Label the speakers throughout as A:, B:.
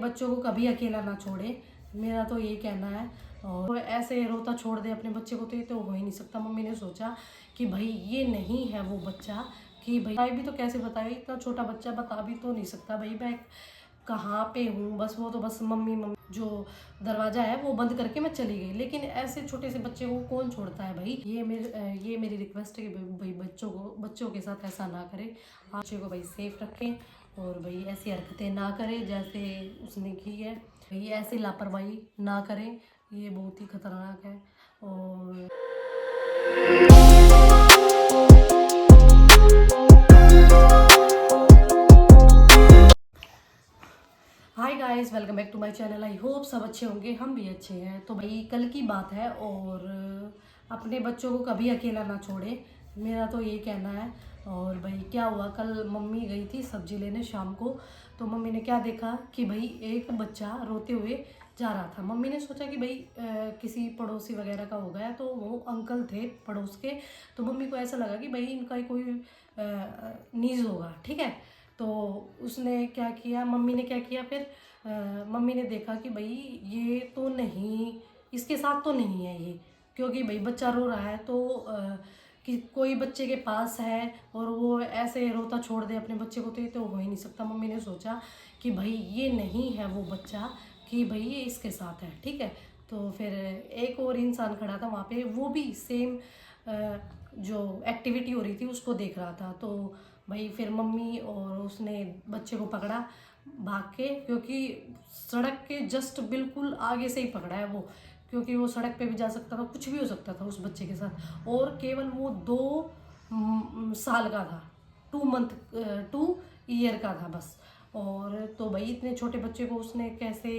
A: बच्चों को कभी अकेला ना छोड़े, मेरा तो यही कहना है। और ऐसे रोता छोड़ दे अपने बच्चे को तो ये तो हो ही नहीं सकता। मम्मी ने सोचा कि भाई ये नहीं है वो बच्चा, कि भाई भी तो कैसे बताए, इतना छोटा बच्चा बता भी तो नहीं सकता भाई मैं कहाँ पे हूँ। बस वो तो बस मम्मी मम्मी जो दरवाज़ा है वो बंद करके मैं चली गई। लेकिन ऐसे छोटे से बच्चे को कौन छोड़ता है भाई। ये मेरी रिक्वेस्ट है कि भाई बच्चों के साथ ऐसा ना करें। आप बच्चे को भाई सेफ रखें और भाई ऐसी हरकतें ना करें जैसे उसने की है। भाई ऐसी लापरवाही ना करें, ये बहुत ही खतरनाक है। और hi guys, welcome back to my channel. I hope सब अच्छे होंगे, हम भी अच्छे हैं। तो भाई कल की बात है और अपने बच्चों को कभी अकेला ना छोड़े, मेरा तो यही कहना है। और भाई क्या हुआ, कल मम्मी गई थी सब्जी लेने शाम को। तो मम्मी ने क्या देखा कि भाई एक बच्चा रोते हुए जा रहा था। मम्मी ने सोचा कि भाई किसी पड़ोसी वगैरह का हो गया। तो वो अंकल थे पड़ोस के। तो मम्मी को ऐसा लगा कि भाई इनका ही कोई नीज होगा, ठीक है। तो उसने क्या किया, मम्मी ने क्या किया फिर, मम्मी ने देखा कि भाई ये तो नहीं, इसके साथ तो नहीं है ये। क्योंकि भाई बच्चा रो रहा है तो कि कोई बच्चे के पास है और वो ऐसे रोता छोड़ दे अपने बच्चे को तो ये तो हो ही नहीं सकता। मम्मी ने सोचा कि भाई ये नहीं है वो बच्चा, कि भाई ये इसके साथ है, ठीक है। तो फिर एक और इंसान खड़ा था वहाँ पे, वो भी सेम जो एक्टिविटी हो रही थी उसको देख रहा था। तो भाई फिर मम्मी और उसने बच्चे को पकड़ा भाग के, क्योंकि सड़क के जस्ट बिल्कुल आगे से ही पकड़ा है वो। क्योंकि वो सड़क पे भी जा सकता था, कुछ भी हो सकता था उस बच्चे के साथ। और केवल वो 2 साल का था, 2 ईयर का था बस। और तो भाई इतने छोटे बच्चे को उसने कैसे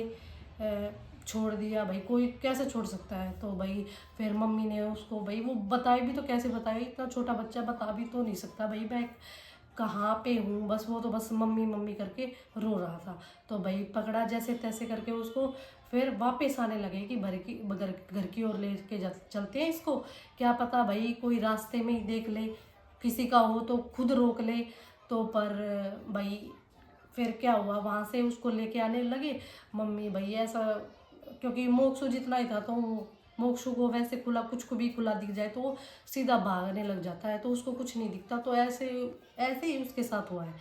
A: छोड़ दिया भाई, कोई कैसे छोड़ सकता है। तो भाई फिर मम्मी ने उसको, भाई वो बताए भी तो कैसे बताए, इतना छोटा बच्चा बता भी तो नहीं सकता भाई मैं कहाँ पे हूँ। बस वो तो बस मम्मी मम्मी करके रो रहा था। तो भाई पकड़ा जैसे तैसे करके उसको, फिर वापस आने लगे कि घर की ओर लेके चलते हैं इसको। क्या पता भाई कोई रास्ते में ही देख ले, किसी का हो तो खुद रोक ले। तो पर भाई फिर क्या हुआ, वहाँ से उसको लेके आने लगे मम्मी। भाई ऐसा, क्योंकि मोक्षु जितना ही था तो मोक्षु को वैसे खुला, कुछ को भी खुला दिख जाए तो वो सीधा भागने लग जाता है, तो उसको कुछ नहीं दिखता। तो ऐसे ऐसे ही उसके साथ हुआ है।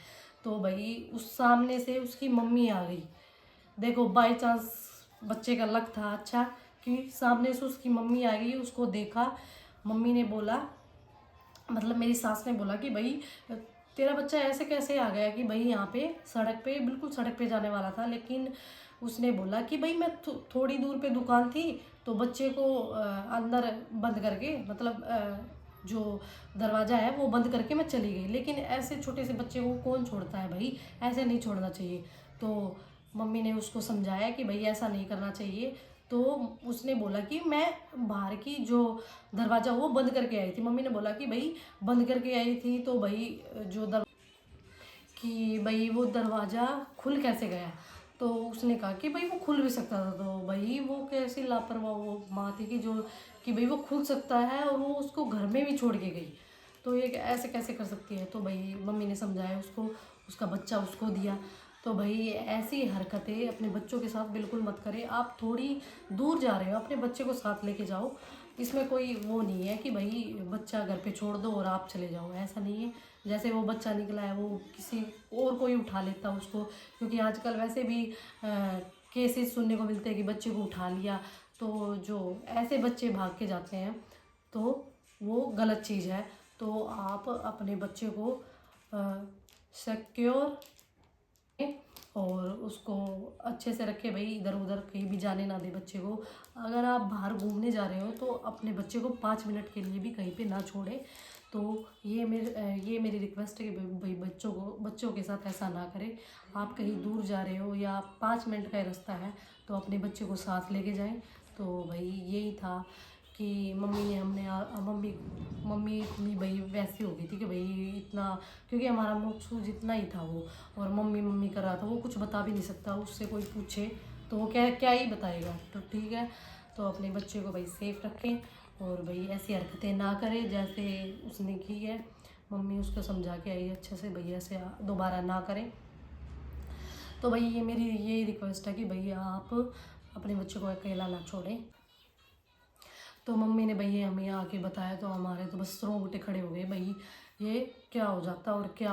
A: तो भाई उस सामने से उसकी मम्मी आ गई। देखो बाई चांस बच्चे का लक था अच्छा कि सामने से उसकी मम्मी आ गई, उसको देखा। मम्मी ने बोला, मतलब मेरी सास ने बोला कि भाई तेरा बच्चा ऐसे कैसे आ गया, कि भाई यहाँ पे सड़क पे, बिल्कुल सड़क पे जाने वाला था। लेकिन उसने बोला कि भाई मैं थोड़ी दूर पे दुकान थी तो बच्चे को अंदर बंद करके, मतलब जो दरवाज़ा है वो बंद करके मैं चली गई। लेकिन ऐसे छोटे से बच्चे को कौन छोड़ता है भाई, ऐसे नहीं छोड़ना चाहिए। तो मम्मी ने उसको समझाया कि भाई ऐसा नहीं करना चाहिए। तो उसने बोला कि मैं बाहर की जो दरवाज़ा वो बंद करके आई थी। मम्मी ने बोला कि भाई बंद करके आई थी तो भाई जो कि भाई वो दरवाज़ा खुल कैसे गया। तो उसने कहा कि भाई वो खुल भी सकता था। तो भाई वो कैसी लापरवाह वो माँ थी कि जो, कि भाई वो खुल सकता है और वो उसको घर में भी छोड़ के गई। तो ये ऐसे कैसे कर सकती है। तो भाई मम्मी ने समझाया उसको, उसका बच्चा उसको दिया। तो भाई ऐसी हरकतें अपने बच्चों के साथ बिल्कुल मत करें। आप थोड़ी दूर जा रहे हो, अपने बच्चे को साथ लेके जाओ। इसमें कोई वो नहीं है कि भाई बच्चा घर पे छोड़ दो और आप चले जाओ, ऐसा नहीं है। जैसे वो बच्चा निकला है वो किसी और कोई उठा लेता उसको, क्योंकि आजकल वैसे भी केसेस सुनने को मिलते हैं कि बच्चे को उठा लिया। तो जो ऐसे बच्चे भाग के जाते हैं तो वो गलत चीज़ है। तो आप अपने बच्चे को सिक्योर और उसको अच्छे से रखे भाई, इधर उधर कहीं भी जाने ना दे बच्चे को। अगर आप बाहर घूमने जा रहे हो तो अपने बच्चे को 5 मिनट के लिए भी कहीं पे ना छोड़ें। तो ये मेरी रिक्वेस्ट है कि भाई बच्चों के साथ ऐसा ना करें। आप कहीं दूर जा रहे हो या 5 मिनट का रास्ता है तो अपने बच्चे को साथ लेके जाएं। तो भाई यही था कि मम्मी मम्मी इतनी भाई वैसी हो गई थी कि भाई इतना, क्योंकि हमारा मोक्षु जितना ही था वो, और मम्मी मम्मी कर रहा था, वो कुछ बता भी नहीं सकता। उससे कोई पूछे तो वो क्या क्या ही बताएगा। तो ठीक है, तो अपने बच्चे को भाई सेफ रखें और भाई ऐसी हरकतें ना करें जैसे उसने की है। मम्मी उसको समझा के आई अच्छे से, भाई ऐसे दोबारा ना करें। तो भाई ये मेरी यही रिक्वेस्ट है कि भैया आप अपने बच्चे को अकेला ना छोड़ें। तो मम्मी ने भैया हमें आके बताया तो हमारे तो बस रोंगटे खड़े हो गए, भाई ये क्या हो जाता और क्या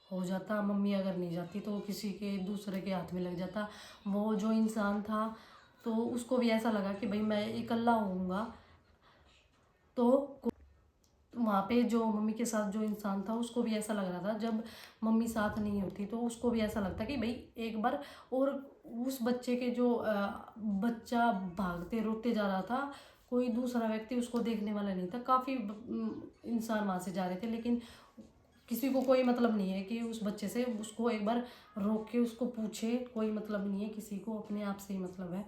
A: हो जाता। मम्मी अगर नहीं जाती तो किसी के दूसरे के हाथ में लग जाता। वो जो इंसान था तो उसको भी ऐसा लगा कि भाई मैं इकल्ला होऊंगा। तो वहाँ पे जो मम्मी के साथ जो इंसान था उसको भी ऐसा लग रहा था, जब मम्मी साथ नहीं होती तो उसको भी ऐसा लगता कि भाई एक बार। और उस बच्चे के जो बच्चा भागते रोते जा रहा था, कोई दूसरा व्यक्ति उसको देखने वाला नहीं था। काफ़ी इंसान वहाँ से जा रहे थे, लेकिन किसी को कोई मतलब नहीं है कि उस बच्चे से उसको एक बार रोक के उसको पूछे। कोई मतलब नहीं है किसी को, अपने आप से ही मतलब है।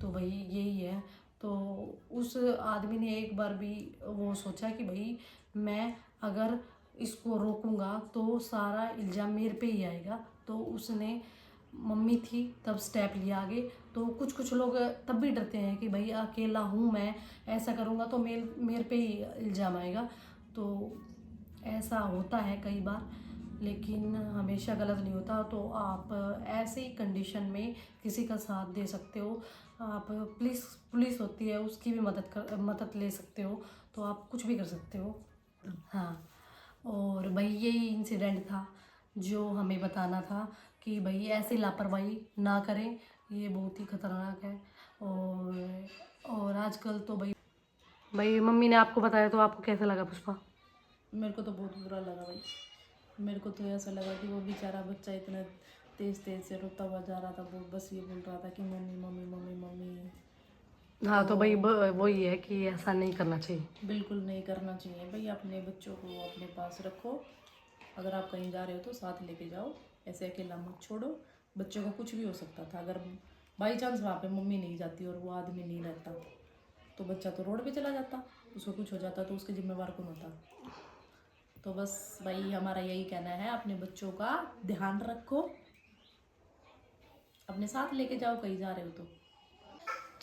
A: तो भाई यही है। तो उस आदमी ने एक बार भी वो सोचा कि भाई मैं अगर इसको रोकूंगा तो सारा इल्ज़ाम मेरे पे ही आएगा। तो उसने, मम्मी थी तब स्टेप लिया आगे। तो कुछ कुछ लोग तब भी डरते हैं कि भाई अकेला हूँ मैं, ऐसा करूँगा तो मेरे पे ही इल्ज़ाम आएगा। तो ऐसा होता है कई बार, लेकिन हमेशा गलत नहीं होता। तो आप ऐसी कंडीशन में किसी का साथ दे सकते हो। आप पुलिस होती है उसकी भी मदद ले सकते हो। तो आप कुछ भी कर सकते हो। हाँ, और भाई यही इंसिडेंट था जो हमें बताना था कि भाई ऐसी लापरवाही ना करें, ये बहुत ही खतरनाक है। और आजकल तो भाई मम्मी ने आपको बताया तो आपको कैसा लगा पुष्पा?
B: मेरे को तो बहुत बुरा लगा भाई। मेरे को तो ऐसा लगा कि वो बेचारा बच्चा इतना तेज तेज से रोता हुआ जा रहा था, वो बस ये बोल रहा था कि मम्मी मम्मी मम्मी मम्मी।
A: हाँ, तो भाई वही है कि ऐसा नहीं करना चाहिए।
B: बिल्कुल नहीं करना चाहिए भाई। अपने बच्चों को अपने पास रखो। अगर आप कहीं जा रहे हो तो साथ लेके जाओ, ऐसे अकेला मत छोड़ो। बच्चों को कुछ भी हो सकता था, अगर बाई चांस वहाँ पे मम्मी नहीं जाती और वो आदमी नहीं रहता तो बच्चा तो रोड पे चला जाता, उसको कुछ हो जाता तो उसके जिम्मेवार कौन होता? तो बस भाई हमारा यही कहना है, अपने बच्चों का ध्यान रखो, अपने साथ लेके जाओ कहीं जा रहे हो तो।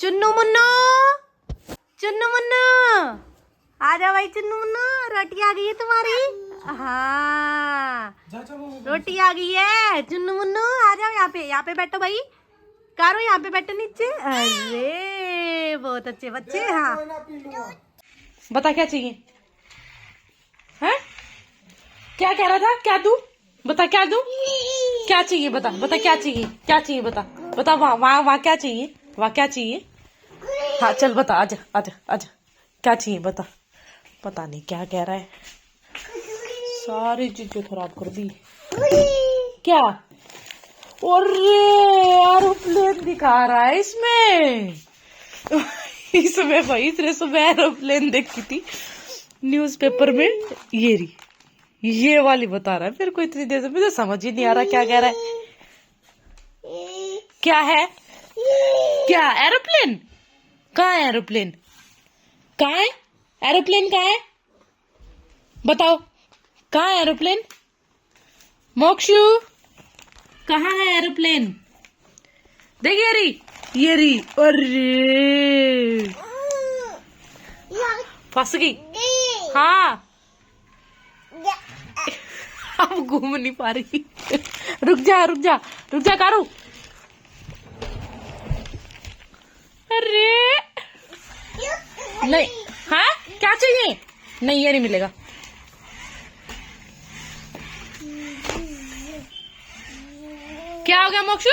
A: चुन्नू मुन्नू, चुन्नू मुन्नू, आ जाओ भाई। चुन्नू मुन्नू, रोटी आ गई है तुम्हारी। हाँ, रोटी आ गई है। चुन्नू मुन्नू आ जाओ, यहाँ पे बैठो भाई। कारो यहाँ पे बैठो नीचे। अरे बहुत अच्छे बच्चे। हाँ, बता क्या चाहिए है? क्या कह रहा था? क्या दूं? बता क्या दूं? क्या चाहिए? बता बता क्या चाहिए? क्या चाहिए? बता बता। वहाँ क्या चाहिए? वहाँ क्या चाहिए? हाँ चल बता, आजा आजा आजा। क्या चाहिए बता। पता नहीं क्या कह रहा है, सारी चीजें खराब कर दी। क्या? और एरोप्लेन दिखा रहा है इसमें। इसमें भाई इसने सुबह एरोप्लेन देखी थी न्यूज़पेपर में। ये वाली बता रहा है मेरे को इतनी देर से। मुझे समझ ही नहीं आ रहा क्या कह रहा है। क्या है? क्या एरोप्लेन? कहाँ है एरोप्लेन? कहाँ है एरोप्लेन? कहाँ है बताओ? कहाँ है एरोप्लेन? मोक्षु, कहाँ है एरोप्लेन? देख ये रही। अरे फंस गई। हाँ, अब घूम नहीं पा रही। रुक जा कारू। अरे नहीं, हाँ क्या चाहिए? नहीं, ये नहीं मिलेगा। क्या हो गया मोक्षु?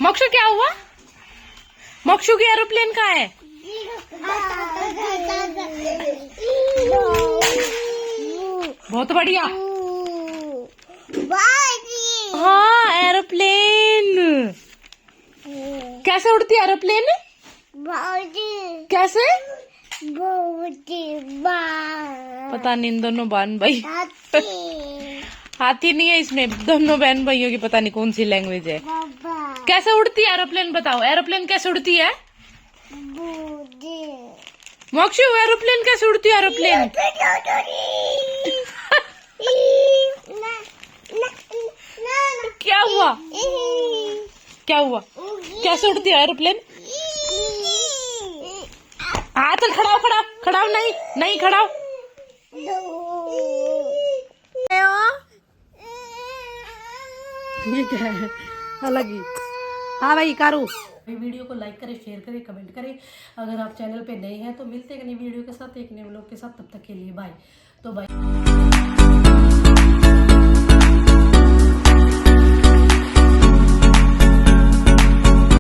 A: मोक्षु क्या हुआ? मोक्षु की एरोप्लेन कहाँ है? बहुत बढ़िया। हाँ एरोप्लेन। कैसे उड़ती है एरोप्लेन? कैसे? पता नहीं, इन दोनों बहन भाई। हाथी नहीं है इसमें, दोनों बहन भाइयों की पता नहीं कौन सी लैंग्वेज है। कैसे उड़ती है एरोप्लेन? बताओ एरोप्लेन कैसे उड़ती है? मोक्षु एरोप्लेन कैसे उड़ती है? एरोप्लेन क्या हुआ? क्या हुआ? कैसे उड़ती है एरोप्लेन? हाँ चल खड़ा हो। नहीं खड़ा हो। ये क्या है अलग ही। हाँ भाई कारू, वीडियो को लाइक करें, शेयर करें, कमेंट करें। अगर आप चैनल पे नए हैं तो मिलते हैं एक नई वीडियो के साथ, एक नए व्लॉग के साथ। तब तक के लिए बाय। तो बाय।